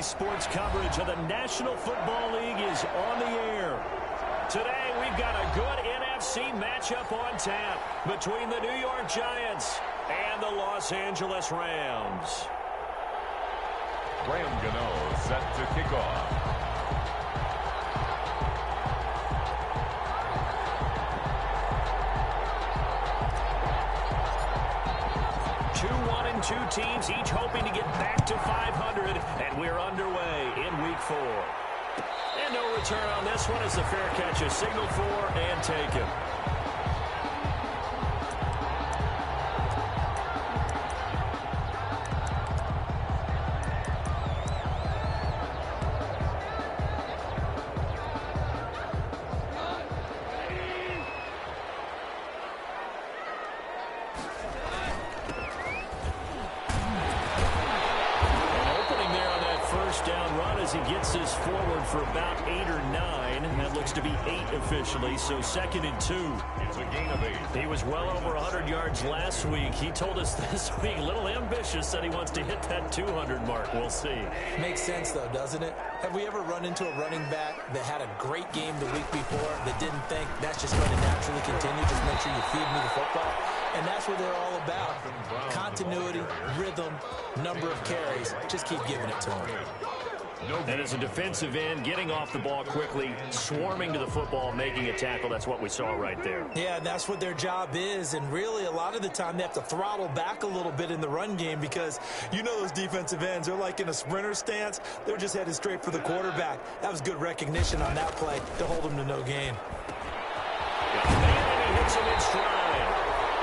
sports coverage of the National Football League is on the air. Today, we've got a good NFC matchup on tap between the New York Giants and the Los Angeles Rams. Graham Gano set to kick off. 2-1-2 teams, each hoping to get back to 500, and we're underway in Week 4. And no return on this one as the fair catch is signaled for and taken. He gets this forward for about 8 or 9. That looks to be 8 officially, so 2nd and 2. It's a gain of 8. He was well over 100 yards last week. He told us this week, a little ambitious, that he wants to hit that 200 mark. We'll see. Makes sense, though, doesn't it? Have we ever run into a running back that had a great game the week before that didn't think that's just going to naturally continue? Just make sure you feed me the football. And that's what they're all about. Continuity, rhythm, number of carries. Just keep giving it to him. And as a defensive end, getting off the ball quickly, swarming to the football, making a tackle, that's what we saw right there. Yeah, that's what their job is. And really, a lot of the time, they have to throttle back a little bit in the run game because you know those defensive ends, they're like in a sprinter stance. They're just headed straight for the quarterback. That was good recognition on that play to hold him to no gain. And he hits him in stride.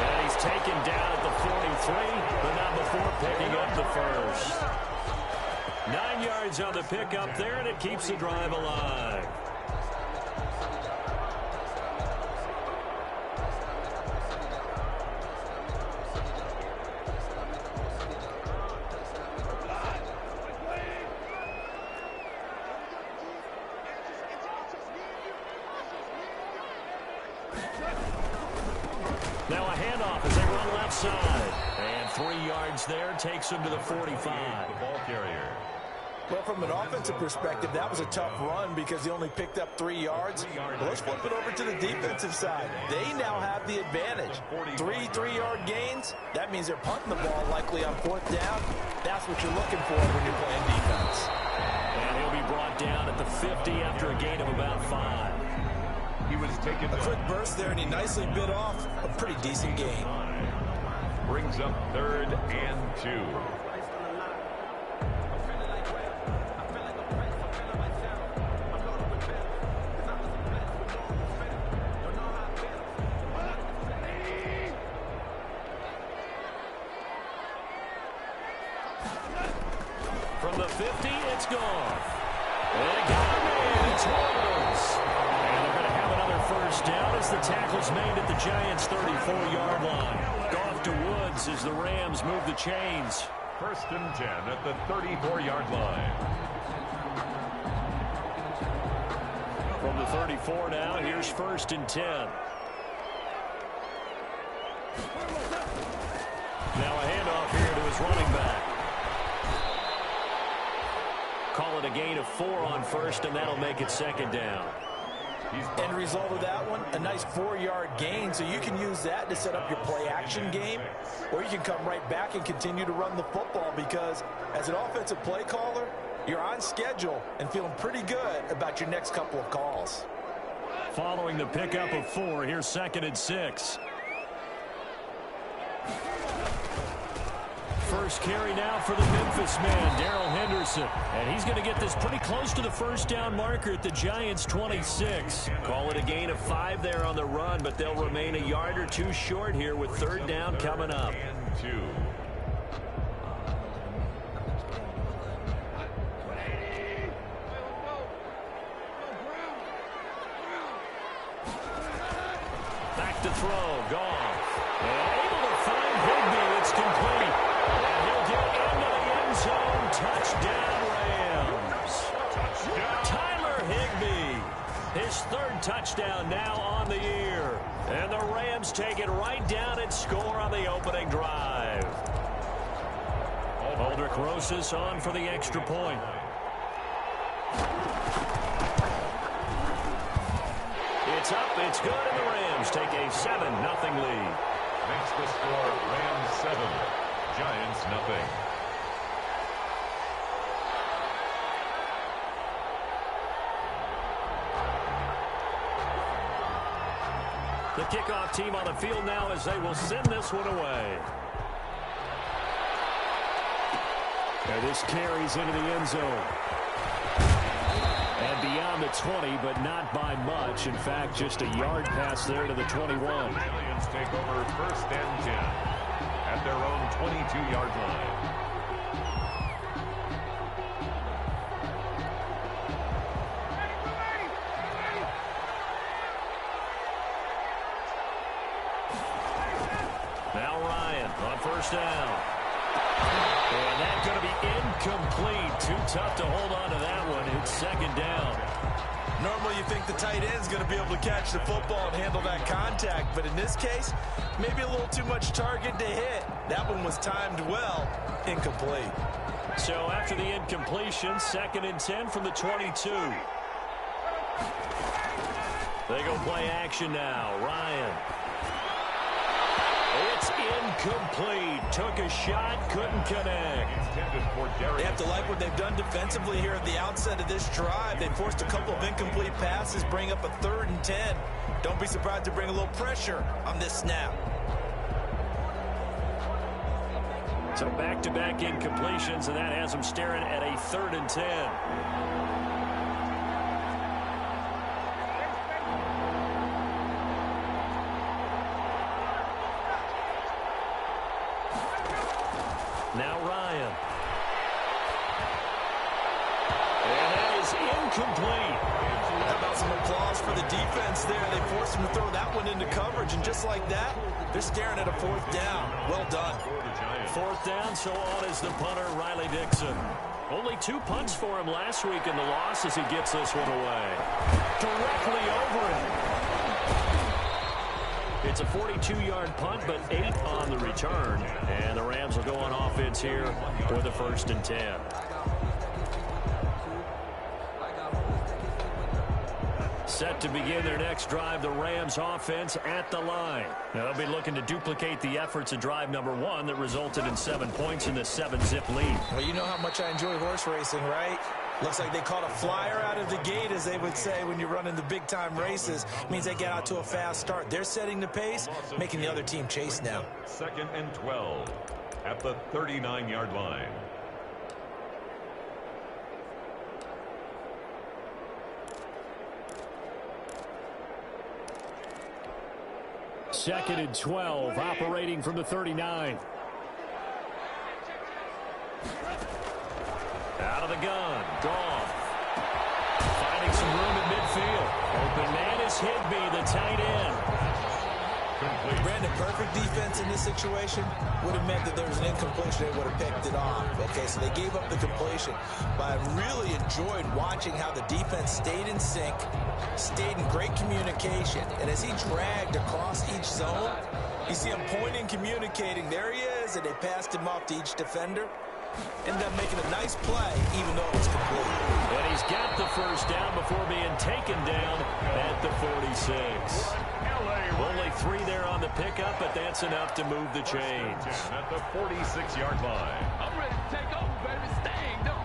And he's taken down at the 43, but not before picking up the first. 9 yards on the pickup there, and it keeps the drive alive. Now a handoff as they run left side. And 3 yards there takes him to the 45. The ball carrier. Well, from an offensive perspective, that was a tough run because he only picked up 3 yards. Well, let's flip it over to the defensive side. They now have the advantage. 3 3-yard gains. That means they're punting the ball likely on 4th down. That's what you're looking for when you're playing defense. And he'll be brought down at the 50 after a gain of about 5. He was taken a quick burst there, and he nicely bit off a pretty decent gain. Brings up 3rd and 2. From the 50, it's gone. And it got him. It's Woods. And they're going to have another first down as the tackle's made at the Giants' 34-yard line. Off to Woods as the Rams move the chains. 1st and 10 at the 34-yard line. From the 34 now, here's 1st and 10. Now a handoff here to his running back. Call it a gain of 4 on 1st, and that'll make it 2nd down. End result of that one, a nice 4-yard gain, so you can use that to set up your play-action game, or you can come right back and continue to run the football because as an offensive play caller, you're on schedule and feeling pretty good about your next couple of calls. Following the pickup of 4, here's 2nd and 6. First carry now for the Memphis man, Darrell Henderson. And he's going to get this pretty close to the first down marker at the Giants' 26. Call it a gain of 5 there on the run, but they'll remain a yard or 2 short here with 3rd down coming up. And 2. Back to throw, Goff. And able to find Higbee, it's complete. And he'll get into the end zone. Touchdown, Rams. Tyler Higbee, his 3rd touchdown now on the year. And the Rams take it right down and score on the opening drive. Aldrich Rosas on for the extra point. It's up, it's good, and the Rams take a 7-0 lead. Makes the score Rams 7, Giants nothing. The kickoff team on the field now as they will send this one away. And this carries into the end zone. And beyond the 20, but not by much. In fact, just a yard pass there to the 21. Giants take over 1st and 10 at their own 22-yard line. Now Ryan on 1st down. And that's going to be incomplete. Too tough to hold on to that one. It's 2nd down. Normally you think the tight end's going to be able to catch the football and handle that contact, but in this case, maybe a little too much target to hit. That one was timed well. Incomplete. So after the incompletion, 2nd and 10 from the 22. They go play action now. Ryan. It's incomplete. Took a shot, couldn't connect. They have to like what they've done defensively here at the outset of this drive. They forced a couple of incomplete passes, bring up a 3rd and 10. Don't be surprised to bring a little pressure on this snap. So back-to-back incompletions, and that has them staring at a 3rd and 10. Now Ryan. And that is incomplete. How about some applause for the defense there? They forced him to throw that one into coverage, and just like that, they're staring at a 4th down. Well done. 4th down, so on is the punter, Riley Dixon. Only 2 punts for him last week in the loss as he gets this one away. Directly over it. It's a 42-yard punt, but 8 on the return. And the Rams will go on offense here for the 1st and 10. Set to begin their next drive, the Rams offense at the line. Now they'll be looking to duplicate the efforts of drive number 1 that resulted in 7 points in the 7-zip lead. Well, you know how much I enjoy horse racing, right? Looks like they caught a flyer out of the gate, as they would say when you're running the big-time races. Means they get out to a fast start. They're setting the pace, making the other team chase now. 2nd and 12 at the 39-yard line. Second and 12, operating from the 39. Out of the gun, Goff. Finding some room at midfield. Open man is Higbee, the tight end. Brandon, perfect defense in this situation would have meant that there was an incompletion. They would have picked it off. Okay, so they gave up the completion. But I really enjoyed watching how the defense stayed in sync, stayed in great communication. And as he dragged across each zone, you see him pointing, communicating. There he is, and they passed him off to each defender. Ended up making a nice play, even though it was complete. And he's got the 1st down before being taken down at the 46. Only 3 there on the pickup, but that's enough to move the chains. At the 46-yard line. I'm ready to take over, baby. Staying, no.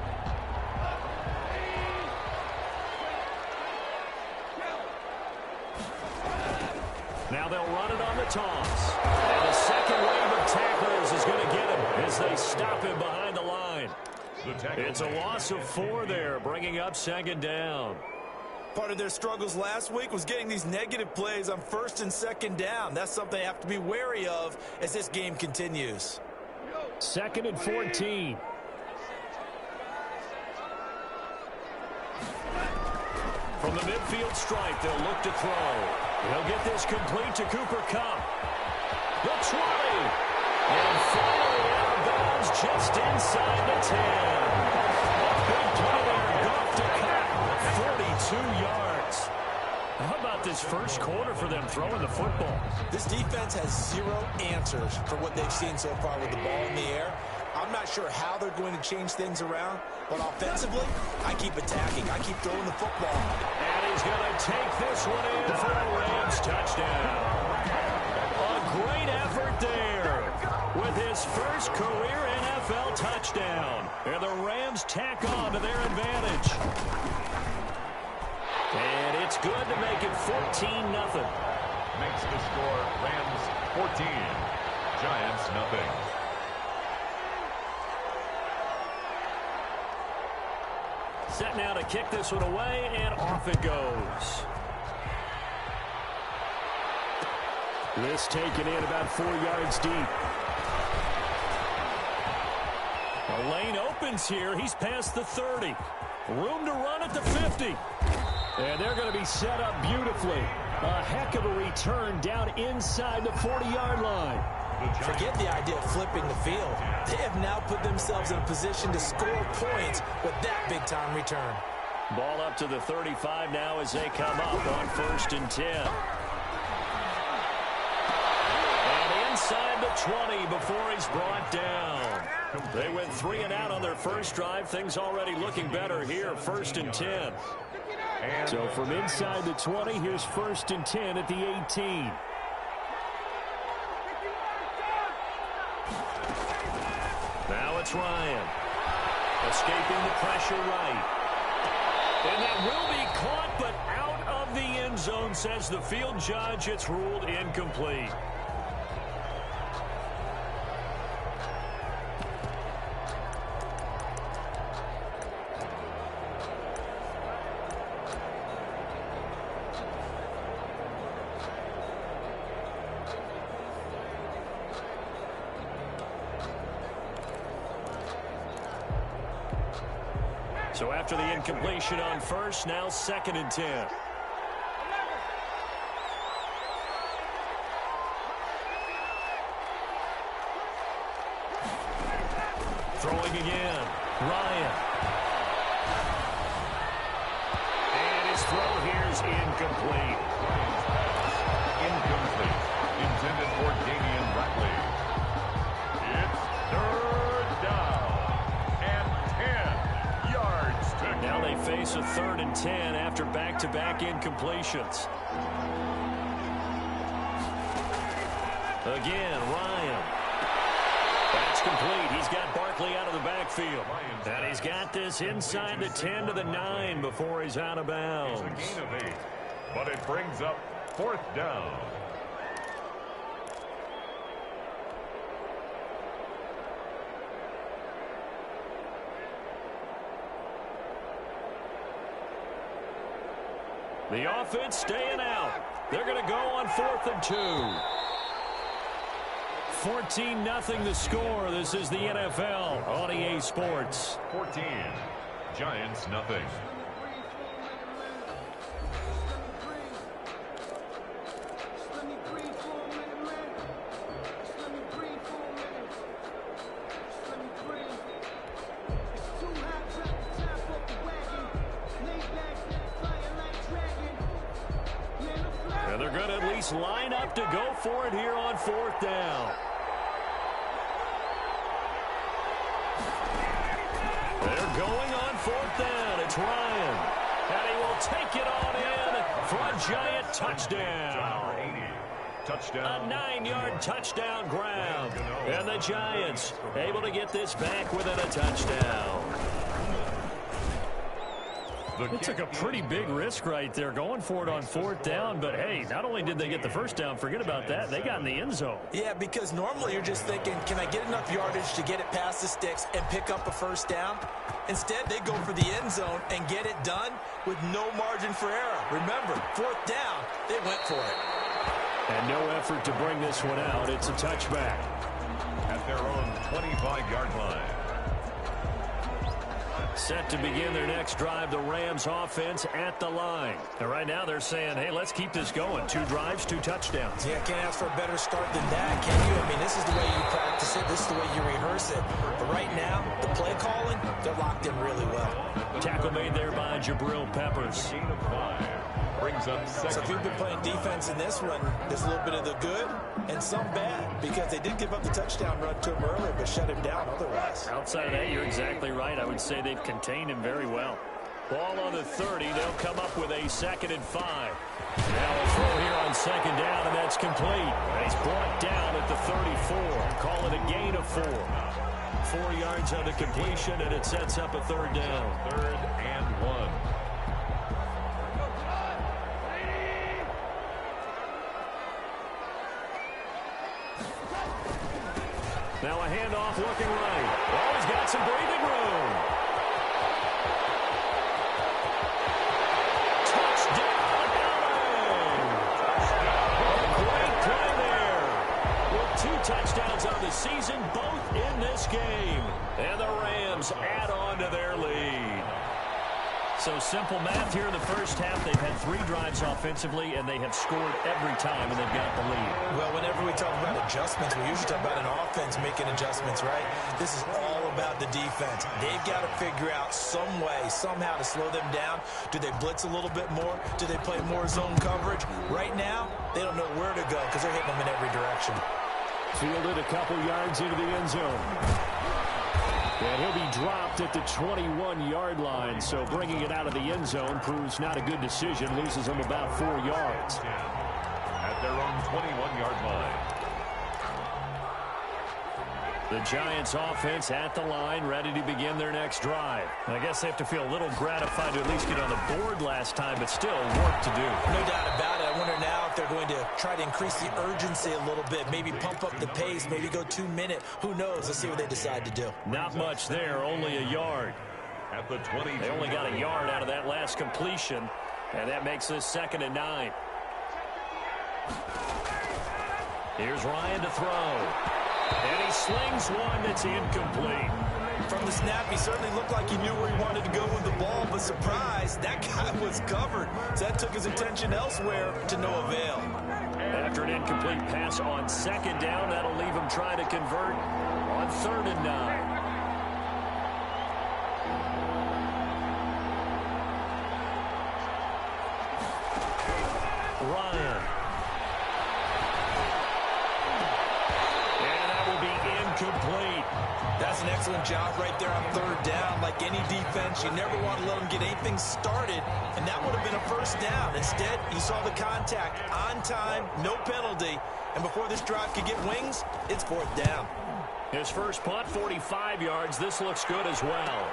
Now they'll run it on the toss. And the second wave of tacklers is going to get him as they stop him behind the line. It's a loss of 4 there, bringing up 2nd down. Part of their struggles last week was getting these negative plays on 1st and 2nd down. That's something they have to be wary of as this game continues. 2nd and 14. From the midfield stripe, they'll look to throw. He'll get this complete to Cooper Kupp. The 20. And finally out of bounds just inside the 10. Big play there, Goff to Kupp. 42 yards. How about this first quarter for them throwing the football? This defense has 0 answers for what they've seen so far with the ball in the air. I'm not sure how they're going to change things around, but offensively, I keep attacking. I keep throwing the football. And he's going to take this one in for a Rams touchdown. A great effort there with his first career NFL touchdown. And the Rams tack on to their advantage. And it's good to make it 14-0. Makes the score Rams 14, Giants nothing. Set now to kick this one away, and off it goes. This taken in about 4 yards deep. The lane opens here. He's past the 30. Room to run at the 50. And they're going to be set up beautifully. A heck of a return down inside the 40-yard line. Forget the idea of flipping the field. They have now put themselves in a position to score points with that big-time return. Ball up to the 35 now as they come up on 1st and 10. And inside the 20 before he's brought down. They went 3 and out on their first drive. Things already looking better here, 1st and 10. So from inside the 20, here's 1st and 10 at the 18. Now it's Ryan. Escaping the pressure right. And that will be caught, but out of the end zone, says the field judge. It's ruled incomplete. So after the incompletion on 1st, now 2nd and 10. Throwing again. Ryan. And his throw here's incomplete. Incomplete. Intended for Damian Ratley. It's 3rd down and 10 yards to go. Now they face a 3rd and 10 after back-to-back incompletions. Again, Ryan. That's complete. He's got Barkley out of the backfield. And he's got this inside the 10 to the 9 before he's out of bounds. It's a gain of 8, but it brings up 4th down. The offense staying out. They're going to go on 4th and 2. 14-0 the score. This is the NFL on EA Sports. 14, Giants nothing. And they're going to at least line up to go for it here on 4th down. They're going on 4th down. It's Ryan. And he will take it on in for a Giant touchdown. Touchdown. A 9-yard touchdown grab. And the Giants able to get this back within a touchdown. It took a pretty big risk right there going for it on 4th down. But, hey, not only did they get the first down, forget about that, they got in the end zone. Yeah, because normally you're just thinking, can I get enough yardage to get it past the sticks and pick up a first down? Instead, they go for the end zone and get it done with no margin for error. Remember, 4th down, they went for it. And no effort to bring this one out. It's a touchback. At their own 25-yard line. Set to begin their next drive, the Rams offense at the line. And right now they're saying, hey, let's keep this going. 2 drives, 2 touchdowns. Yeah, can't ask for a better start than that, can you? I mean, this is the way you practice it. This is the way you rehearse it. But right now, the play calling, they're locked in really well. Tackle made there by Jabril Peppers. Gain of 5. Brings up second. So if you've been playing defense in this one, there's a little bit of the good and some bad, because they did give up the touchdown run to him earlier, but shut him down otherwise. Outside of that, you're exactly right. I would say they've contained him very well. Ball on the 30. They'll come up with a 2nd and 5. Now a throw here on 2nd down, and that's complete. And he's brought down at the 34. Call it a gain of 4. 4 yards on the completion, and it sets up a 3rd down. 3rd and 1. Now a handoff looking right. Oh, he's got some breathing room. Touchdown, Allen! Great play there. With 2 touchdowns on the season, both in this game. And the Rams add on to their lead. So simple math here in the first half. They've had 3 drives offensively, and they have scored every time, and they've got the lead. Well, whenever we talk about adjustments, we usually talk about an offense making adjustments, right? This is all about the defense. They've got to figure out some way, somehow to slow them down. Do they blitz a little bit more? Do they play more zone coverage? Right now, they don't know where to go because they're hitting them in every direction. Fielded a couple yards into the end zone. And he'll be dropped at the 21-yard line, so bringing it out of the end zone proves not a good decision. Loses him about 4 yards. At their own 21-yard line. The Giants offense at the line, ready to begin their next drive. I guess they have to feel a little gratified to at least get on the board last time, but still work to do. No doubt about it. I wonder now if they're going to try to increase the urgency a little bit, maybe pump up the pace, maybe go 2-minute. Who knows? Let's see what they decide to do. Not much there, only a yard. At the 20. They only got a yard out of that last completion, and that makes this 2nd and 9. Here's Ryan to throw. And he slings one that's incomplete. From the snap, he certainly looked like he knew where he wanted to go with the ball, but surprise, that guy was covered. So that took his attention elsewhere to no avail. After an incomplete pass on 2nd down, that'll leave him trying to convert on 3rd and 9. Ryan. Complete. That's an excellent job right there on 3rd down. Like any defense, you never want to let them get anything started, and that would have been a 1st down. Instead, you saw the contact on time, no penalty, and before this drive could get wings, it's 4th down. His first punt, 45 yards. This looks good as well.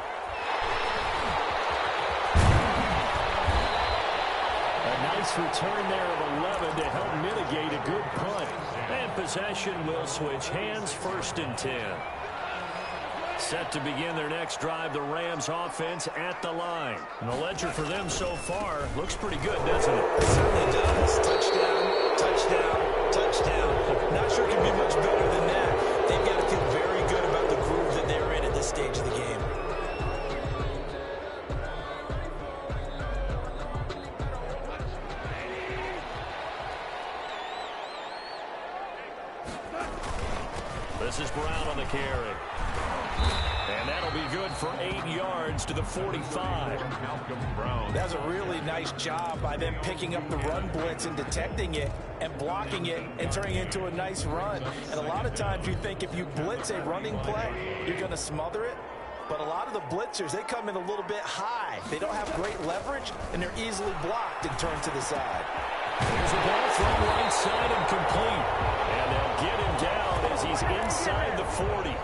A nice return there of 11 to help mitigate a good punt. And possession will switch hands, 1st and 10. Set to begin their next drive, the Rams offense at the line. And the ledger for them so far looks pretty good, doesn't it? It certainly does. Touchdown, touchdown, touchdown. Not sure it can be much better than that. They've got to feel very good about the groove that they're in at this stage of the game. This is Brown on the carry. And that'll be good for 8 yards to the 45. That was a really nice job by them picking up the run blitz and detecting it and blocking it and turning it into a nice run. And a lot of times you think if you blitz a running play, you're going to smother it. But a lot of the blitzers, they come in a little bit high. They don't have great leverage, and they're easily blocked and turned to the side. Here's a ball from right side and complete. And they'll get him down as he's inside the 40.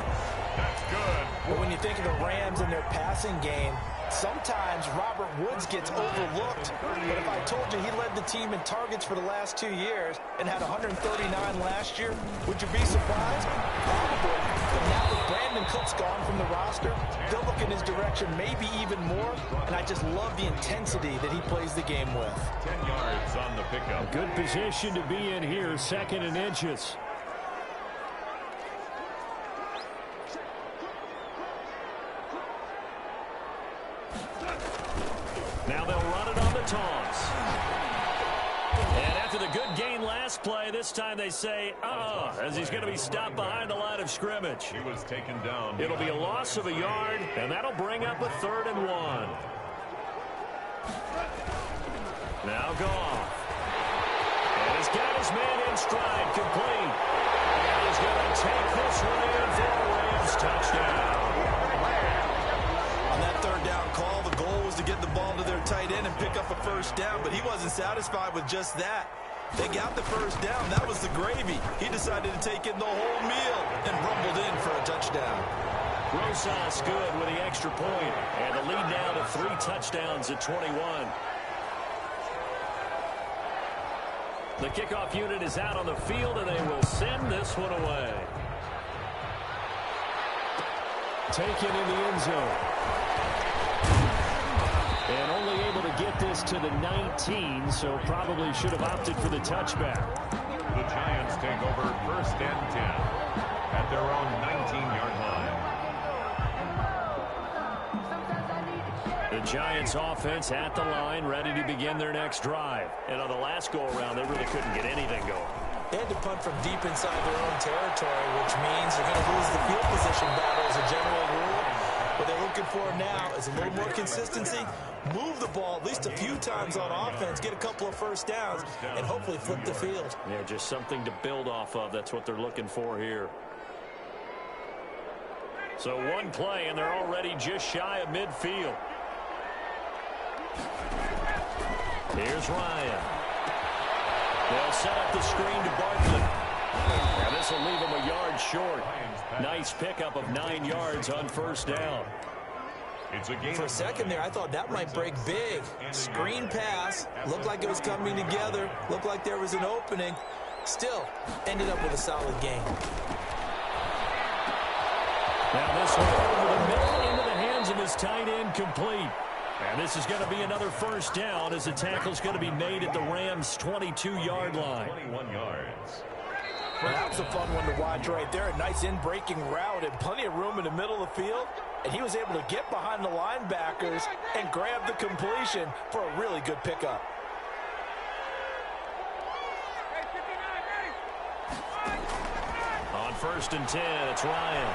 That's good. But when you think of the Rams and their passing game, sometimes Robert Woods gets overlooked. But if I told you he led the team in targets for the last 2 years and had 139 last year, would you be surprised? Probably. But now with Brandon Cooks gone from the roster, they'll look in his direction maybe even more. And I just love the intensity that he plays the game with. 10 yards on the pickup. Good position to be in here, 2nd and inches. Now they'll run it on the toss. And after the good gain last play, this time they say, as he's going to be stopped behind the line of scrimmage. He was taken down. It'll be a loss of a yard, and that'll bring up a 3rd and 1. Now Goff. And he's got his man in stride, complete. And he's going to take this one in for a Rams touchdown. On that third down call, the goal was to get the ball to their tight end and pick up a first down, but he wasn't satisfied with just that. They got the first down. That was the gravy. He decided to take in the whole meal and rumbled in for a touchdown. Rosas good with the extra point, and the lead now to 3 touchdowns at 21. The kickoff unit is out on the field, and they will send this one away. Taken in the end zone. And only able to get this to the 19, so probably should have opted for the touchback. The Giants take over first and 10 at their own 19-yard line. The Giants offense at the line, ready to begin their next drive. And on the last go-around, they really couldn't get anything going. They had to punt from deep inside their own territory, which means they're going to lose the field position battle as a general rule. What they're looking for now is a little more consistency, move the ball at least a few times on offense, get a couple of first downs, and hopefully flip the field. Yeah, just something to build off of. That's what they're looking for here. So one play, and they're already just shy of midfield. Here's Ryan. They'll set up the screen to Barkley. And this will leave him a yard short. Nice pickup of 9 yards on first down. For a second there, I thought that might break big. Screen pass. Looked like it was coming together. Looked like there was an opening. Still, ended up with a solid game. Now this one over the middle into the hands of his tight end, complete. And this is going to be another first down as the tackle's going to be made at the Rams' 22-yard line. 21 yards. Well, that was a fun one to watch right there. A nice in-breaking route and plenty of room in the middle of the field. And he was able to get behind the linebackers and grab the completion for a really good pickup. On first and 10, it's Ryan.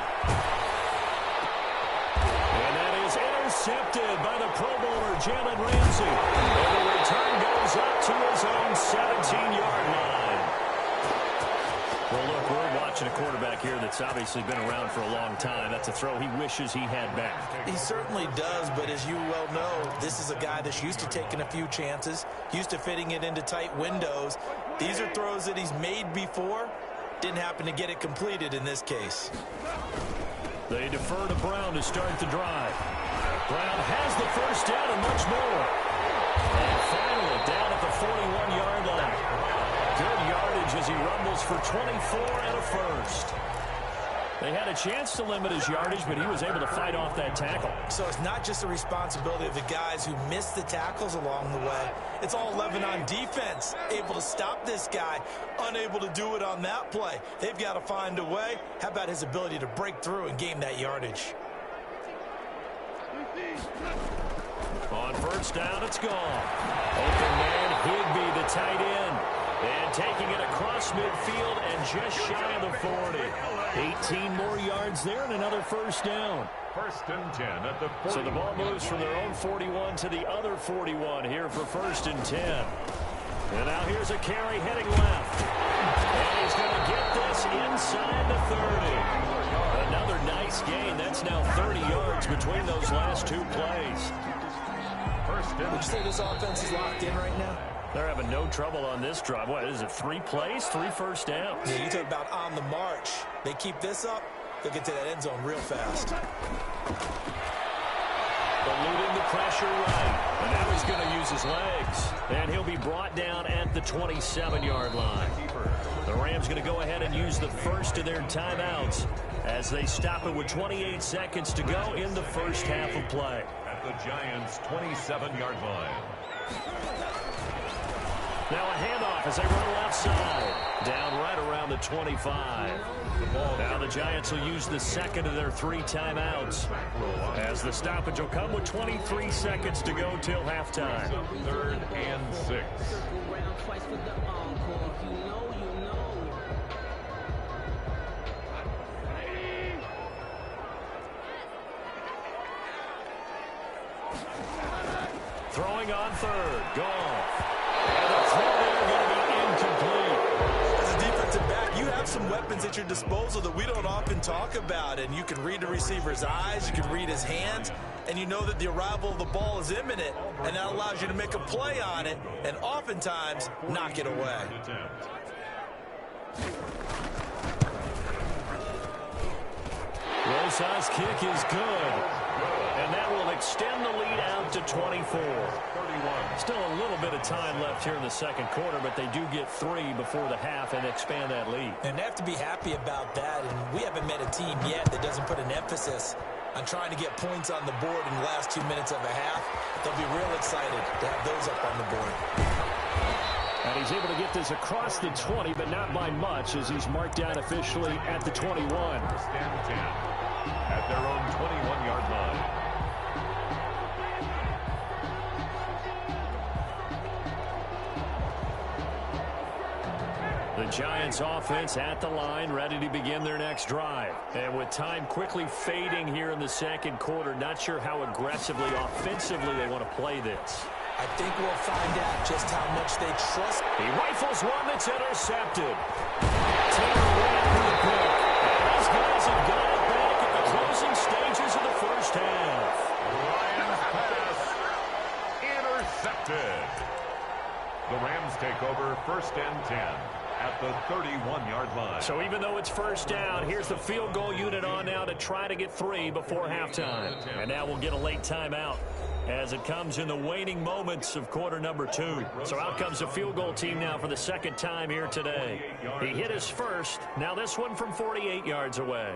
And that is intercepted by the Pro Bowler, Jalen Ramsey. And the return goes up to his own 17-yard line. Well, look, we're watching a quarterback here that's obviously been around for a long time. That's a throw he wishes he had back. He certainly does, but as you well know, this is a guy that's used to taking a few chances, used to fitting it into tight windows. These are throws that he's made before. Didn't happen to get it completed in this case. They defer to Brown to start the drive. Brown has the first down and much more. And finally down at the 41-yard line. Good yardage as he rumbles for 24 and a first. They had a chance to limit his yardage, but he was able to fight off that tackle. So it's not just the responsibility of the guys who missed the tackles along the way. It's all 11 on defense, able to stop this guy, unable to do it on that play. They've got to find a way. How about his ability to break through and gain that yardage? On first down, it's gone. Open man, Higbee, the tight end. And taking it across midfield and just shy of the 40. 18 more yards there and another first down. First and 10 at the 41. So the ball moves from their own 41 to the other 41 here for first and 10. And now here's a carry heading left. And he's going to get this inside the 30. Another nice gain. That's now 30 yards between those last two plays. Would you say this offense is locked in right now? They're having no trouble on this drive. What is it, 3 plays, 3 first downs? Yeah, you talk about on the march. They keep this up, they'll get to that end zone real fast. Eluding the pressure right. And now he's going to use his legs. And he'll be brought down at the 27-yard line. The Rams going to go ahead and use the first of their timeouts as they stop it with 28 seconds to go in the first half of play. At the Giants' 27-yard line. Now a handoff as they run left side. Down right around the 25. Now the Giants will use the second of their 3 timeouts as the stoppage will come with 23 seconds to go till halftime. 3rd and 6. Throwing on third. Goff. have some weapons at your disposal that we don't often talk about, and you can read the receiver's eyes, you can read his hands, and you know that the arrival of the ball is imminent, and that allows you to make a play on it and oftentimes knock it away. Rosas' kick is good, and that will extend the lead out to 24. Still a little bit of time left here in the second quarter, but they do get 3 before the half and expand that lead. And they have to be happy about that, and we haven't met a team yet that doesn't put an emphasis on trying to get points on the board in the last 2 minutes of a half. They'll be real excited to have those up on the board. And he's able to get this across the 20, but not by much, as he's marked down officially at the 21. Stand 10 at their own 21-yard line. The Giants offense at the line, ready to begin their next drive. And with time quickly fading here in the second quarter, not sure how aggressively, offensively they want to play this. I think we'll find out just how much they trust. He rifles one that's intercepted. Taylor ran for the pick. And these guys have got it back at the closing stages of the first half. Ryan's pass intercepted. The Rams take over first and 10 at the 31-yard line. So even though it's first down, here's the field goal unit on now to try to get 3 before halftime. And now we'll get a late timeout as it comes in the waning moments of quarter number 2. So out comes the field goal team now for the second time here today. He hit his first. Now this one from 48 yards away.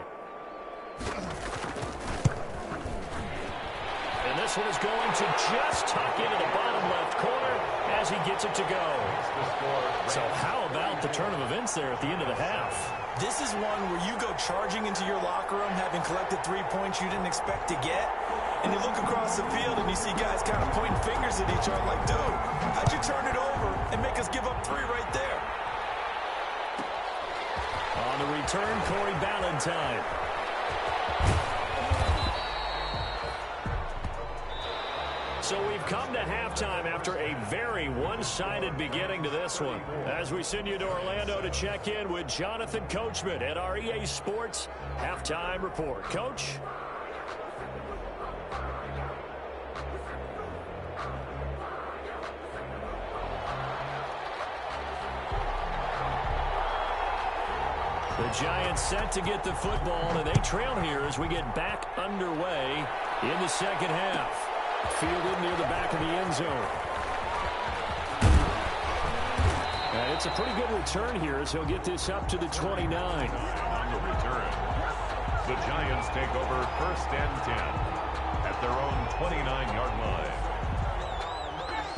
And this one is going to just tuck into the bottom left corner as he gets it to go. So how about the turn of events there at the end of the half? This is one where you go charging into your locker room having collected 3 points you didn't expect to get, and you look across the field and you see guys kind of pointing fingers at each other like, dude, how'd you turn it over and make us give up 3 right there? On the return, Corey Ballantyne. So we've come to halftime after a very one-sided beginning to this one. As we send you to Orlando to check in with Jonathan Coachman at our EA Sports Halftime Report. Coach? The Giants set to get the football, and they trail here as we get back underway in the second half. Fielded near the back of the end zone. And it's a pretty good return here as he'll get this up to the 29. On the return, the Giants take over first and 10 at their own 29-yard line.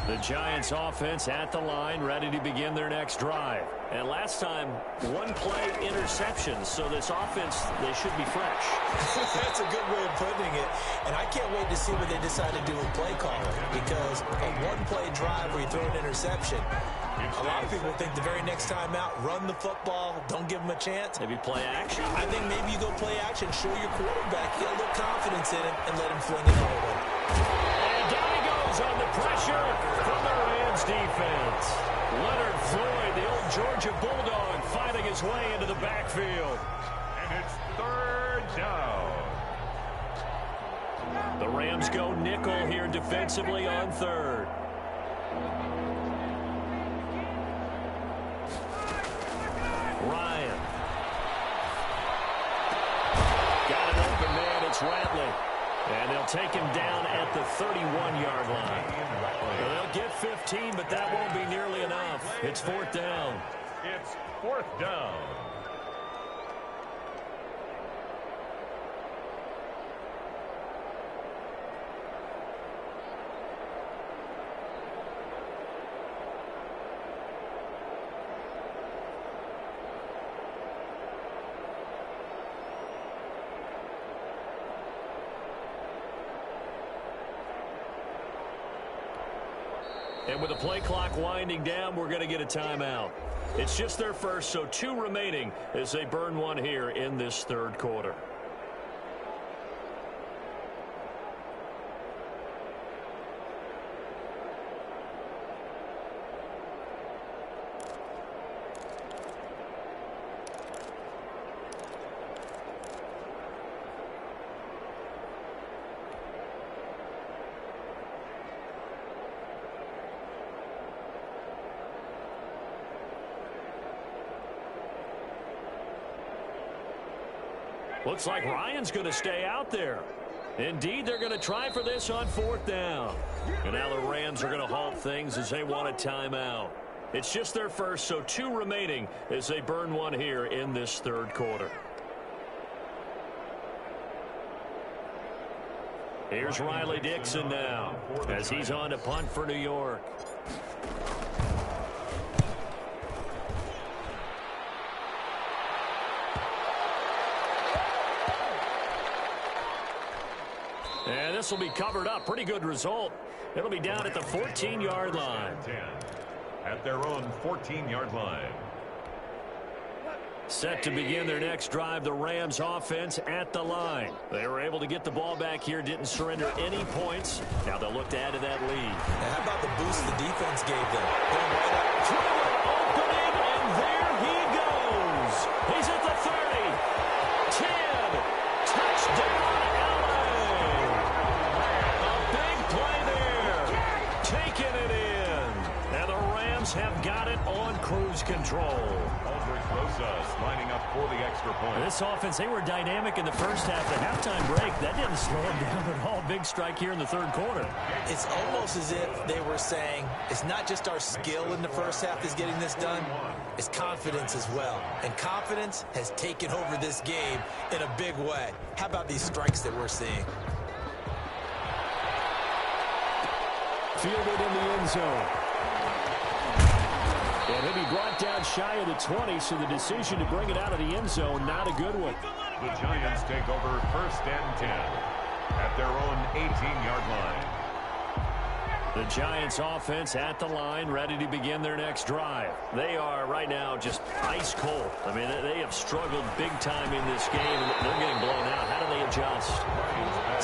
The Giants offense at the line, ready to begin their next drive. And last time, 1-play interception, so this offense, they should be fresh. That's a good way of putting it. And I can't wait to see what they decide to do with play calling, because a 1-play drive where you throw an interception, a lot of people think the very next time out, run the football, don't give them a chance. Maybe play action. I think maybe you go play action, show your quarterback, get a little confidence in him, and let him fling it all the way. And down he goes on the pressure from the Rams defense. Leonard Floyd, the old Georgia Bulldog, fighting his way into the backfield. And it's third down. The Rams go nickel here defensively on third. Ryan. Got an open man, it's Ratley. And they'll take him down at the 31-yard line. They'll get 15, but that won't be nearly enough. It's fourth down. It's fourth down. And with the play clock winding down, we're going to get a timeout. It's just their first, so 2 remaining as they burn one here in this third quarter. Looks like Ryan's going to stay out there. Indeed, they're going to try for this on 4th down. And now the Rams are going to halt things as they want a timeout. It's just their first, so 2 remaining as they burn one here in this 3rd quarter. Here's Riley Dixon now as he's on to punt for New York. And this will be covered up. Pretty good result. It'll be down at the 14-yard line. At their own 14-yard line. Set to begin their next drive, the Rams offense at the line. They were able to get the ball back here, didn't surrender any points. Now they'll look to add to that lead. Now how about the boost the defense gave them? Going right up. Opening, and there he goes. He's at the 30. 10. Touchdown, LA. A big play there. Taking it in. And the Rams have got it on cruise control. Lining up for the extra point. This offense, they were dynamic in the first half. The halftime break, that didn't slow them down at all. Big strike here in the 3rd quarter. It's almost as if they were saying, it's not just our skill in the first half that's getting this done, it's confidence as well. And confidence has taken over this game in a big way. How about these strikes that we're seeing? Fielded in the end zone. And he'll be brought down shy of the 20, so the decision to bring it out of the end zone, not a good one. The Giants take over 1st and 10 at their own 18-yard line. The Giants offense at the line, ready to begin their next drive. They are right now just ice cold. I mean, they have struggled big time in this game, and they're getting blown out. How do they adjust?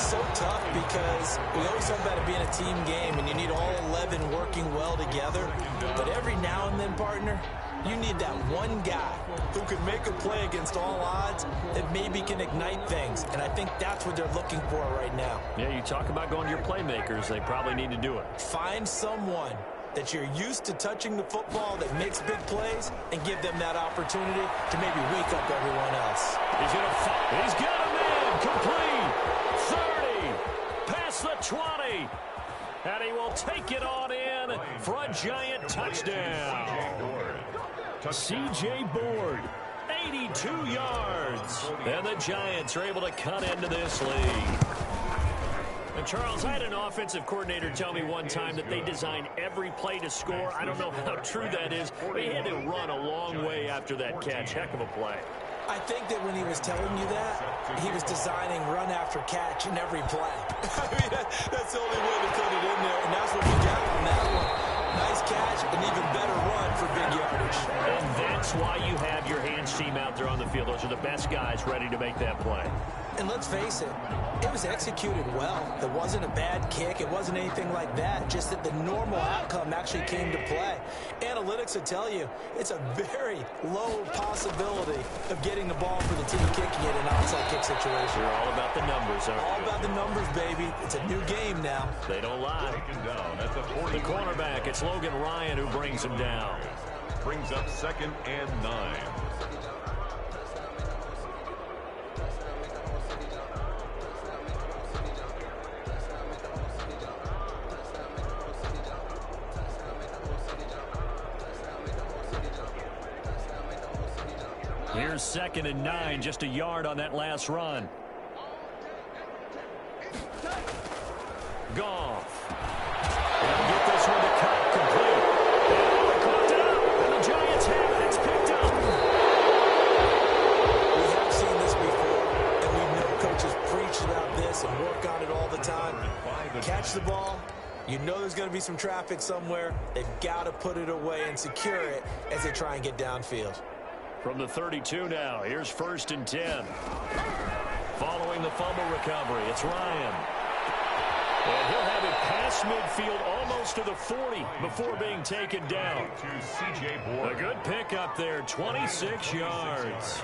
So tough because we always talk about it being a team game, and you need all 11 working well together. But every now and then, partner, you need that one guy who can make a play against all odds that maybe can ignite things. And I think that's what they're looking for right now. Yeah, you talk about going to your playmakers. They probably need to do it. Find someone that you're used to touching the football that makes big plays and give them that opportunity to maybe wake up everyone else. He's got a man complete. 30 past the 20. And he will take it on in for a Giant touchdown. C.J. Board, 82 yards. And the Giants are able to cut into this lead. And Charles, I had an offensive coordinator tell me one time that they designed every play to score. I don't know how true that is, but he had to run a long way after that catch. Heck of a play. I think that when he was telling you that, he was designing run after catch in every play. I mean, that's the only way to put it in there, and that's what we got on that one. Nice catch, an even better run for big yardage. And that's why you have your hands team out there on the field. Those are the best guys ready to make that play. And let's face it, it was executed well. It wasn't a bad kick. It wasn't anything like that. Just that the normal outcome actually came to play. Analytics will tell you it's a very low possibility of getting the ball for the team kicking it in an onside kick situation. They're all about the numbers, aren't All about the numbers, baby. It's a new game now. They don't lie. Taken down at the The cornerback, it's Logan Ryan who brings him down. Brings up 2nd and 9. Here's 2nd and 9, just a yard on that last run. Goff. And get this one to cut complete. And caught it up, and the Giants have it. It's picked up. We have seen this before, and we know coaches preach about this and work on it all the time. Catch the ball. You know there's going to be some traffic somewhere. They've got to put it away and secure it as they try and get downfield. From the 32 now, here's 1st and 10. Following the fumble recovery, it's Ryan. And he'll have it past midfield almost to the 40 before being taken down. To C.J. Board. A good pickup there, 26 yards.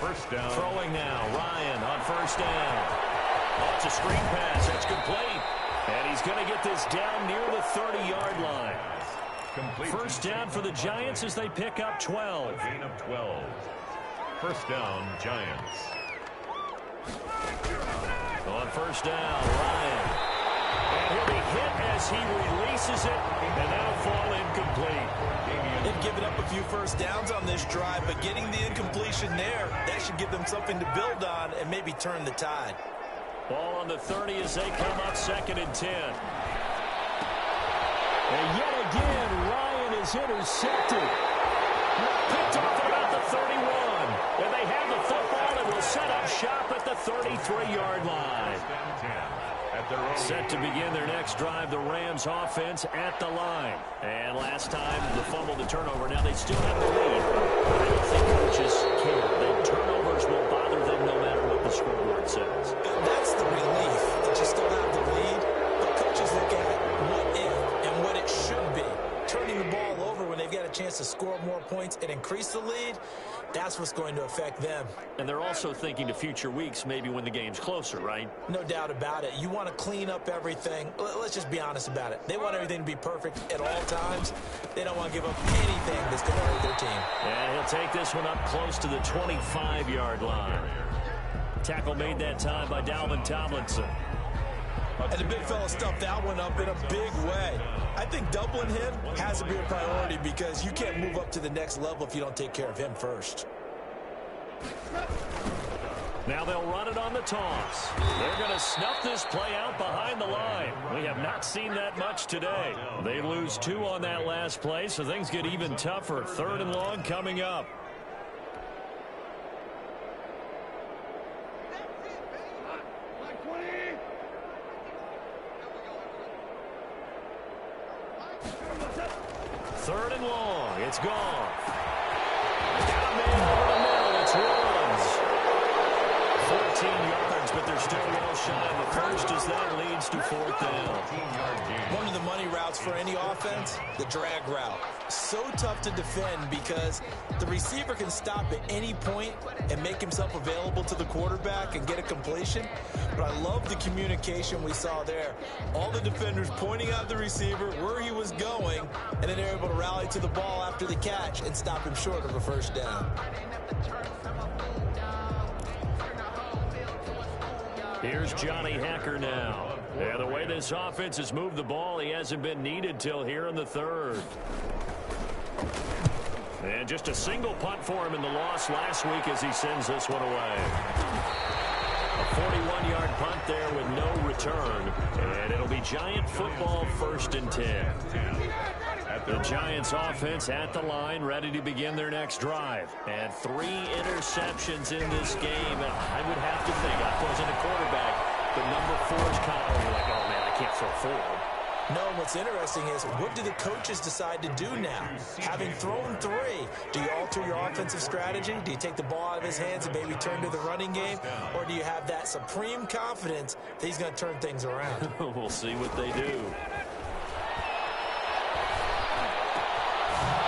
1st down. Throwing now, Ryan on 1st down. Oh, it's a screen pass, that's complete. And he's going to get this down near the 30-yard line. Complete. 1st down for the Giants as they pick up 12. A gain of 12. 1st down, Giants. first down. Ryan. And he'll be hit as he releases it, and that'll fall incomplete. They've given up a few first downs on this drive, but getting the incompletion there, that should give them something to build on and maybe turn the tide. Ball on the 30 as they come up 2nd and 10. And yet again, Ryan is intercepted. Picked off at about the 31. And they have the football and will set up shop at the 33-yard line. Set to begin their next drive, the Rams offense at the line. And last time, the fumble to turnover. Now they still have the lead. I don't think coaches care. The turnovers will bother them no matter what the scoreboard says. That's the relief that you still have the lead. But coaches look at what if and what it should be. Turning the ball over when they've got a chance to score more points and increase the lead, that's what's going to affect them. And they're also thinking to future weeks, maybe when the game's closer, right? No doubt about it. You want to clean up everything. Let's just be honest about it. They want everything to be perfect at all times. They don't want to give up anything that's going to hurt their team. And he'll take this one up close to the 25-yard line. Tackle made that time by Dalvin Tomlinson. And the big fella stuffed that one up in a big way. I think doubling him has to be a priority because you can't move up to the next level if you don't take care of him first. Now they'll run it on the toss. They're going to snuff this play out behind the line. We have not seen that much today. They lose 2 on that last play, so things get even tougher. 3rd and long coming up. Third and long. It's gone. Got a man over the middle. It's runs. 14 yards, but they're still well shy of the first as that leads to 4th down. One of the money routes for any offense, the drag route. So tough to defend because the receiver can stop at any point and make himself available to the quarterback and get a completion. But I love the communication we saw there. All the defenders pointing out the receiver, where he was going, and then they're able to rally to the ball after the catch and stop him short of a first down. Here's Johnny Hacker now. And the way this offense has moved the ball, he hasn't been needed till here in the 3rd. And just a single punt for him in the loss last week as he sends this one away. A 41-yard punt there with no return. And it'll be Giant football 1st and 10. The Giants offense at the line, ready to begin their next drive. And 3 interceptions in this game. And I would have to think, I wasn't a quarterback, but number 4 is kind of like, oh man, I can't throw 4. No, what's interesting is, what do the coaches decide to do now? Having thrown 3, do you alter your offensive strategy? Do you take the ball out of his hands and maybe turn to the running game? Or do you have that supreme confidence that he's going to turn things around? We'll see what they do.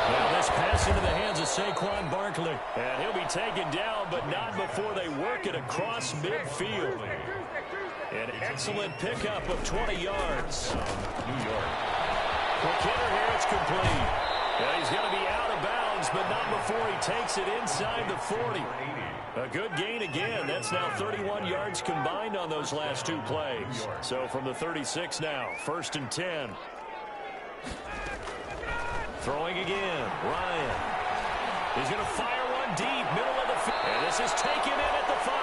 Now this pass into the hands of Saquon Barkley. And he'll be taken down, but not before they work it across midfield. An excellent pickup of 20 yards. New York. Quick hitter here, it's complete. And he's going to be out of bounds, but not before he takes it inside the 40. A good gain again. That's now 31 yards combined on those last 2 plays. So from the 36 now, 1st and 10. Throwing again, Ryan. He's going to fire one deep, middle of the field. And this is taken in at the 5.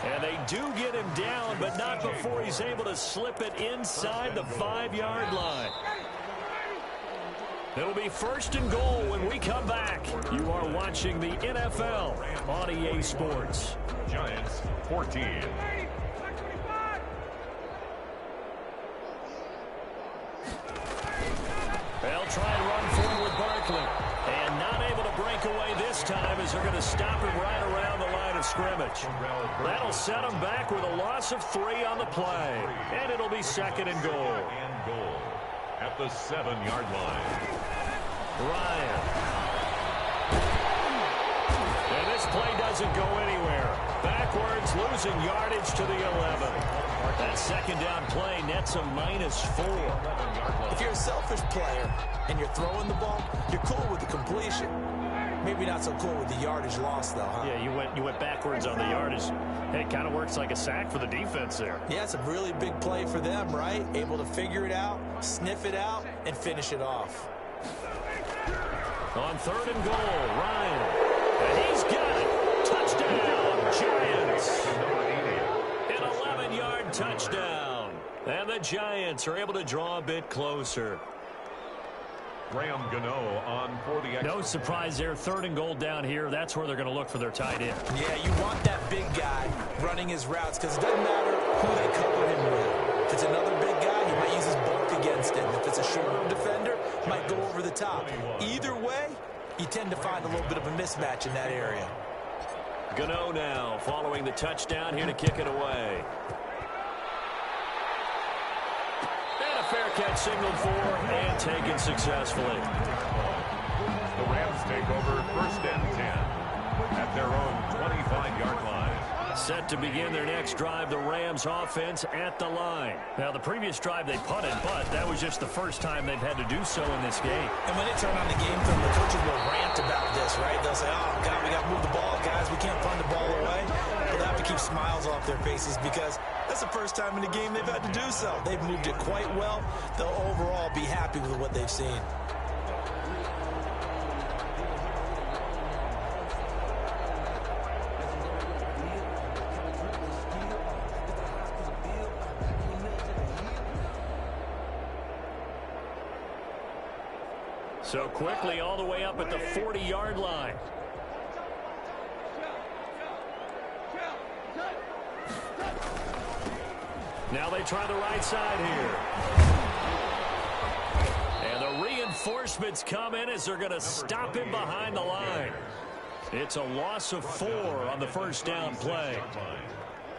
And they do get him down, but not before he's able to slip it inside the 5-yard line. It'll be 1st and goal when we come back. You are watching the NFL on EA Sports. Giants 14. They'll try and run forward with Barkley. And not able to break away this time as they're going to stop him right around the line of scrimmage. That'll set him back with a loss of 3 on the play. And it'll be 2nd and goal. At the 7-yard line. Ryan. And this play doesn't go anywhere. Backwards, losing yardage to the 11. That 2nd down play nets a -4. If you're a selfish player and you're throwing the ball, you're cool with the completion. Maybe not so cool with the yardage loss, though, huh? Yeah, you went backwards on the yardage. Hey, it kind of works like a sack for the defense there. Yeah, it's a really big play for them, right? Able to figure it out, sniff it out, and finish it off. On 3rd and goal, Ryan. And he's got it. Touchdown, Giants. An 11-yard touchdown. And the Giants are able to draw a bit closer. Graham Gano on for the extra. No surprise there. 3rd and goal down here. That's where they're going to look for their tight end. Yeah, you want that big guy running his routes because it doesn't matter who they cover him with. If it's another big guy, he might use his bulk against him. If it's a shorter defender, he might go over the top. Either way, you tend to find a little bit of a mismatch in that area. Gano now following the touchdown here to kick it away. Fair catch signaled for and taken successfully. The Rams take over 1st and 10 at their own 25-yard line. Set to begin their next drive, the Rams offense at the line. Now, the previous drive they punted, but that was just the first time they've had to do so in this game. And when they turn on the game film, the coaches will rant about this, right? They'll say, oh, God, we got to move the ball, guys. We can't punt the ball away. But they have to keep smiles off their faces because that's the first time in the game they've had to do so. They've moved it quite well. They'll overall be happy with what they've seen. So quickly all the way up at the 40-yard line. Now they try the right side here. And the reinforcements come in as they're going to stop him behind the line. It's a loss of 4 on the first down play.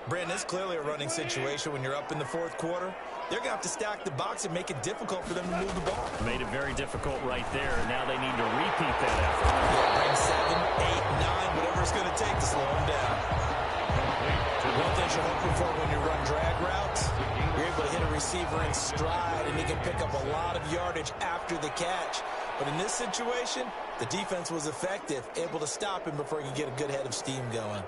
Brandon, it's clearly a running situation when you're up in the 4th quarter. They're going to have to stack the box and make it difficult for them to move the ball. Made it very difficult right there. Now they need to repeat that effort. Yeah, bring 7, 8, 9, whatever it's going to take to slow them down. One thing you're hoping for when you run drag routes, you're able to hit a receiver in stride, and he can pick up a lot of yardage after the catch. But in this situation, the defense was effective, able to stop him before he could get a good head of steam going.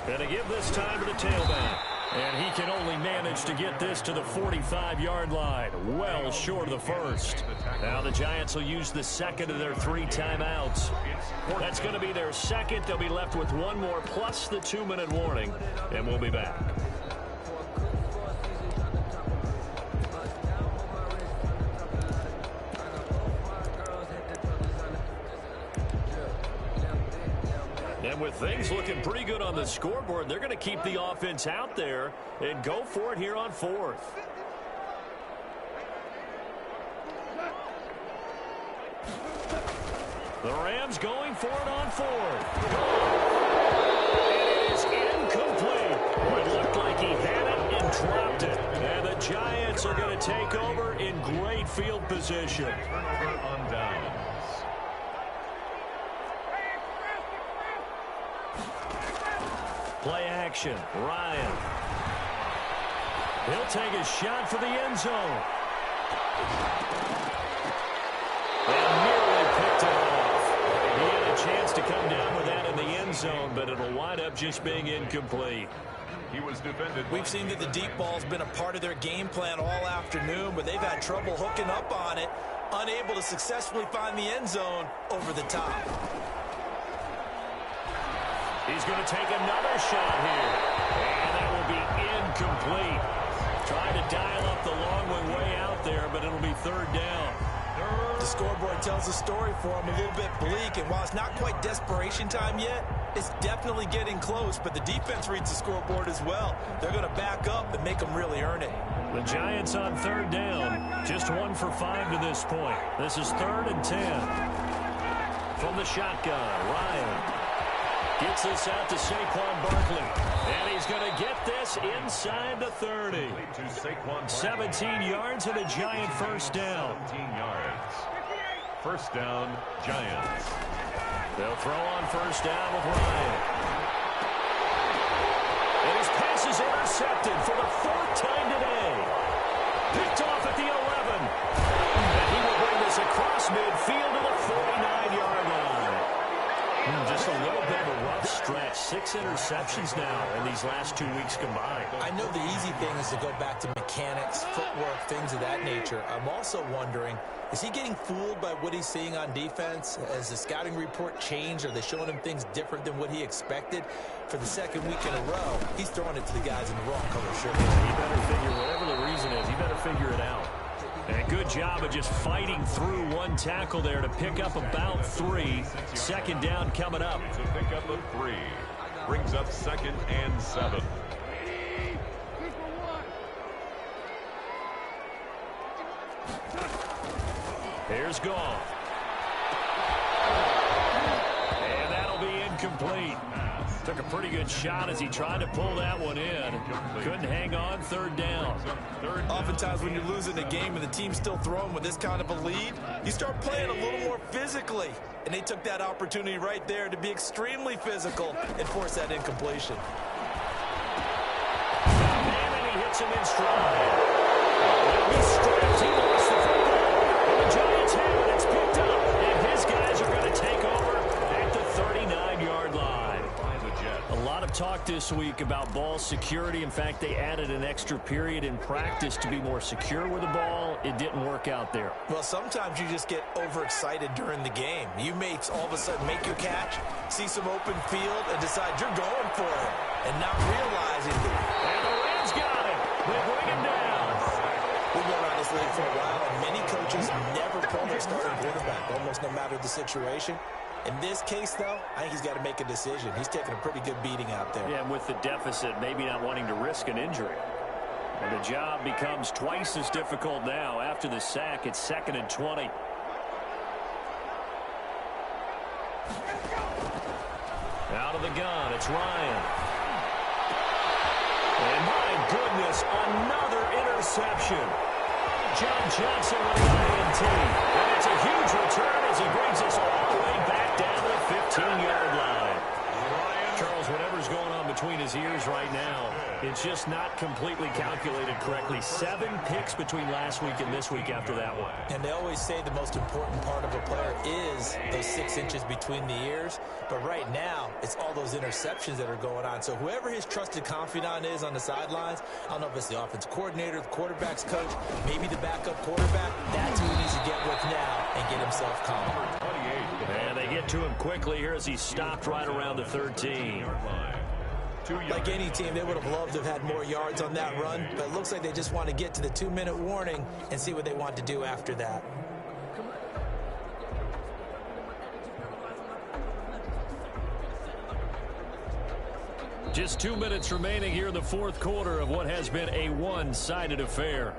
And to give this time to the tailback. And he can only manage to get this to the 45-yard line. Well short of the first. Now the Giants will use the second of their 3 timeouts. That's going to be their second. They'll be left with 1 more plus the 2-minute warning. And we'll be back. And with things looking pretty good on the scoreboard, they're going to keep the offense out there and go for it here on 4th. The Rams going for it on 4th. It is incomplete. It looked like he had it and dropped it. And the Giants are going to take over in great field position. Turnover on downs. Play action. Ryan. He'll take a shot for the end zone. And nearly picked it off. He had a chance to come down with that in the end zone, but it'll wind up just being incomplete. He was defended. We've seen that the deep ball's been a part of their game plan all afternoon, but they've had trouble hooking up on it, unable to successfully find the end zone over the top. He's going to take another shot here. And that will be incomplete. Trying to dial up the long way out there, but it'll be 3rd down. The scoreboard tells a story for him, a little bit bleak, and while it's not quite desperation time yet, it's definitely getting close, but the defense reads the scoreboard as well. They're going to back up and make them really earn it. The Giants on 3rd down. Just 1 for 5 to this point. This is 3rd and 10. From the shotgun, Ryan gets this out to Saquon Barkley. And he's going to get this inside the 30. 17 yards and a Giant first down. 17 yards. First down, Giants. They'll throw on first down with Ryan. And his pass is intercepted for the 4th time today. Picked off at the 11. bit of a rough stretch. 6 interceptions now in these last 2 weeks combined. I know the easy thing is to go back to mechanics, footwork, things of that nature. I'm also wondering, is he getting fooled by what he's seeing on defense? Has the scouting report changed? Are they showing him things different than what he expected? For the second week in a row, he's throwing it to the guys in the wrong color shirt. He better figure, whatever the reason is, he better figure it out. And a good job of just fighting through one tackle there to pick up about 3. Second down coming up. To pick up a 3. Brings up 2nd and 7. Here's Goff. And that'll be incomplete. Took a pretty good shot as he tried to pull that one in. Couldn't hang on. 3rd down. Oftentimes when you're losing a game and the team's still throwing with this kind of a lead, you start playing a little more physically. And they took that opportunity right there to be extremely physical and force that incompletion. And he hits him in stride. He's stripped. He lost the football. And the Giants have it. It's picked up. And his guys are going to take over at the 39-yard line. A lot of talk this week about ball security. In fact, they added an extra period in practice to be more secure with the ball. It didn't work out there. Well, sometimes you just get overexcited during the game. You may all of a sudden make your catch, see some open field, and decide you're going for it, and not realizing that. And the Rams got it. They bring him down. We've been around this league for a while, and many coaches never pull their starting quarterback, almost no matter the situation. In this case, though, I think he's got to make a decision. He's taking a pretty good beating out there. Yeah, and with the deficit, maybe not wanting to risk an injury. And the job becomes twice as difficult now. After the sack, it's 2nd and 20. Out of the gun, it's Ryan. And my goodness, another interception. John Johnson with the INT. And it's a huge return as he brings us all the way back down to the 15-yard line. Charles, whatever's going on between his ears right now, it's just not completely calculated correctly. 7 picks between last week and this week after that one. And they always say the most important part of a player is those 6 inches between the ears. But right now, it's all those interceptions that are going on. So whoever his trusted confidant is on the sidelines, I don't know if it's the offensive coordinator, the quarterback's coach, maybe the backup quarterback, that's who he needs to get with now and get himself calm. And they get to him quickly here as he's stopped right around the 13. Like any team, they would have loved to have had more yards on that run, but it looks like they just want to get to the 2-minute warning and see what they want to do after that. Just 2 minutes remaining here in the 4th quarter of what has been a one-sided affair.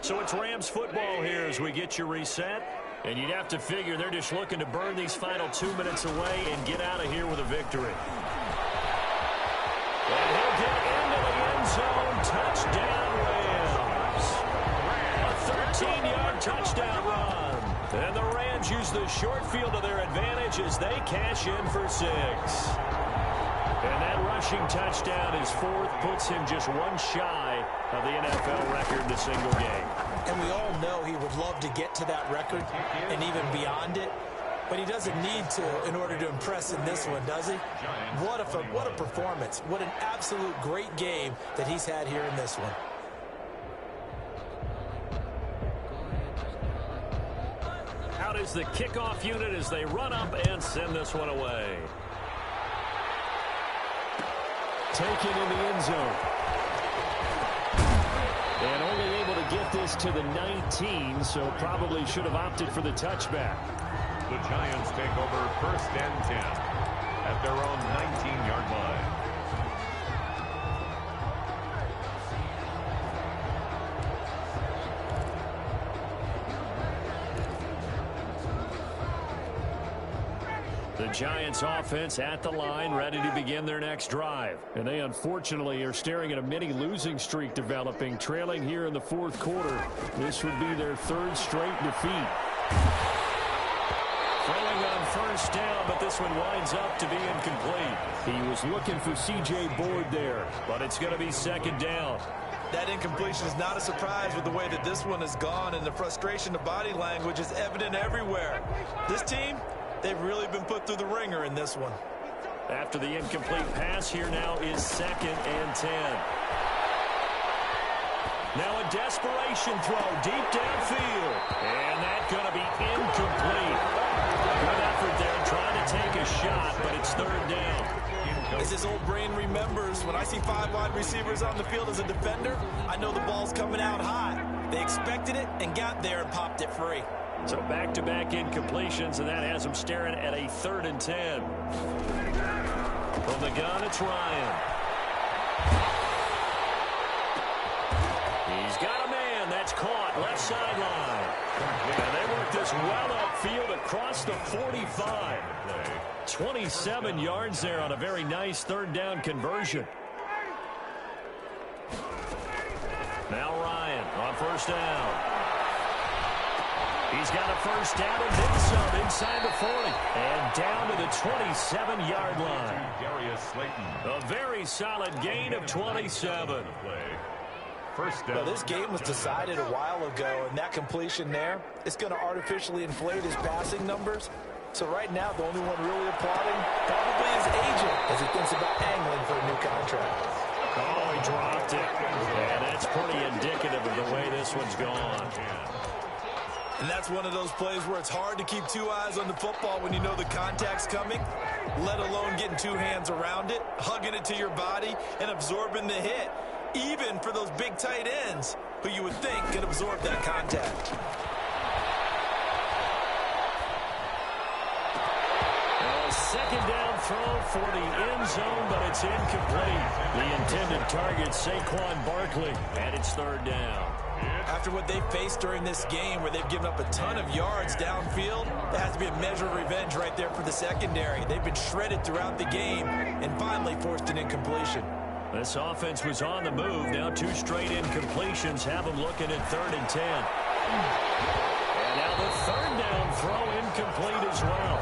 So it's Rams football here as we get you reset. And you'd have to figure they're just looking to burn these final 2 minutes away and get out of here with a victory. And he'll get into the end zone. Touchdown, Rams. A 13-yard touchdown run. And the Rams use the short field to their advantage as they cash in for 6. And that rushing touchdown, his 4th, puts him just one shy of the NFL record in a single game. And we all know he would love to get to that record and even beyond it. But he doesn't need to in order to impress in this one, does he? What a performance. What an absolute great game that he's had here in this one. Out is the kickoff unit as they run up and send this one away. Taken in the end zone. And only able to get this to the 19, so probably should have opted for the touchback. The Giants take over 1st and 10 at their own 19-yard line. The Giants offense at the line, ready to begin their next drive. And they unfortunately are staring at a mini losing streak developing, trailing here in the 4th quarter. This would be their 3rd straight defeat. Throwing on 1st down, but this one winds up to be incomplete. He was looking for C.J. Board there, but it's going to be 2nd down. That incompletion is not a surprise with the way that this one has gone, and the frustration of body language is evident everywhere. This team, they've really been put through the ringer in this one. After the incomplete pass, here now is 2nd and 10. Now a desperation throw deep downfield. And that's going to be incomplete. Good effort there trying to take a shot, but it's 3rd down. As his old brain remembers, when I see 5 wide receivers on the field as a defender, I know the ball's coming out high. They expected it and got there and popped it free. So back-to-back incompletions, and that has him staring at a 3rd and 10. From the gun, it's Ryan. He's got a man. That's caught. Left sideline. And they work this well upfield across the 45. 27 yards there on a very nice 3rd down conversion. Now Ryan on 1st down. He's got a 1st down and then some inside the 40. And down to the 27-yard line. A very solid gain of 27. First down. Well, this game was decided a while ago, and that completion there, it's going to artificially inflate his passing numbers. So right now, the only one really applauding probably his agent as he thinks about angling for a new contract. Oh, he dropped it. And that's pretty indicative of the way this one's gone. And that's one of those plays where it's hard to keep 2 eyes on the football when you know the contact's coming, let alone getting 2 hands around it, hugging it to your body, and absorbing the hit, even for those big tight ends who you would think could absorb that contact. A 2nd down throw for the end zone, but it's incomplete. The intended target, Saquon Barkley, and it's 3rd down. After what they faced during this game where they've given up a ton of yards downfield, there has to be a measure of revenge right there for the secondary. They've been shredded throughout the game and finally forced an incompletion. This offense was on the move. Now 2 straight incompletions have them looking at 3rd and 10. And now the 3rd down throw incomplete as well.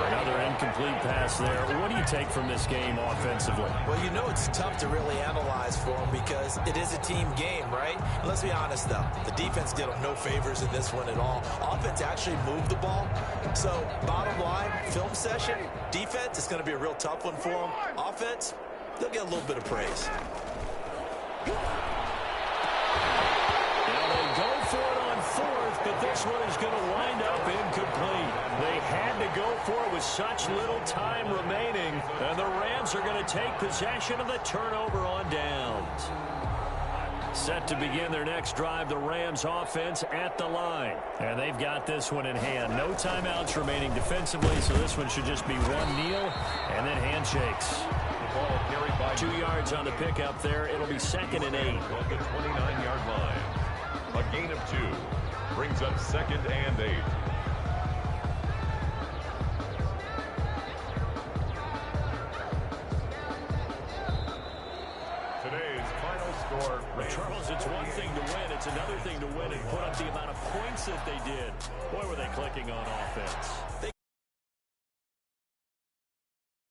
Another incomplete pass there. What do you take from this game offensively? Well, you know it's tough to really analyze for them because it is a team game, right? And let's be honest, though. The defense did them no favors in this one at all. Offense actually moved the ball. So, bottom line, film session, defense, it's going to be a real tough one for them. Offense, they'll get a little bit of praise. Now they go for it on 4th, but this one is going to wind up incomplete. They had to go for it with such little time remaining, and the Rams are going to take possession of the turnover on downs. Set to begin their next drive, the Rams offense at the line. And they've got this one in hand. No timeouts remaining defensively, so this one should just be one kneel and then handshakes. 2 yards on the pickup there. It'll be 2nd and 8. On the 29-yard line. A gain of 2 brings up 2nd and 8. Today's final score. Charles, it's one thing to win. It's another thing to win and put up the amount of points that they did. Boy, were they clicking on offense. They